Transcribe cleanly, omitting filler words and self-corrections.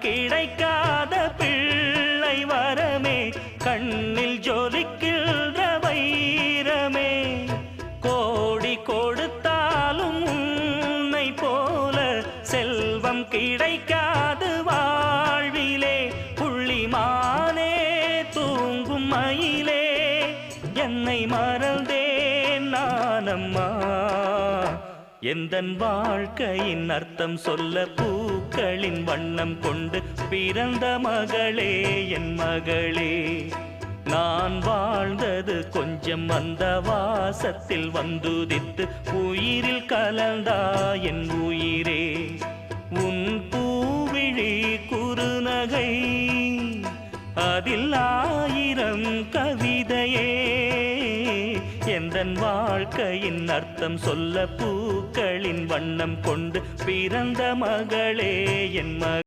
கிடைக்காத பிள்ளை வரமே, கண்ணில் ஜொலிக்கின்ற வைரமே. கோடி கொடுத்தாலும் உன்னை போல செல்வம் கிடைக்காது வாழ்விலே. புள்ளிமானே தூங்கும் மயிலே, என்னை மறந்தேன் நானம்மா. எந்தன் வாழ்க்கையின் அர்த்தம் சொல்ல பூக்களின் வண்ணம் கொண்டு பிறந்த மகளே என் மகளே. நான் வாழ்ந்தது கொஞ்சம் அந்த வாசத்தில் வந்துதித்து உயிரில் கலந்தா என் உயிரே. உன் பூவிழி குறுநகை அதில் 1000 கவிதையே. எந்தன் வாழ்க்கையின் அர்த்தம் சொல்ல பூக்களின் வண்ணம் கொண்டு பிறந்த மகளே என்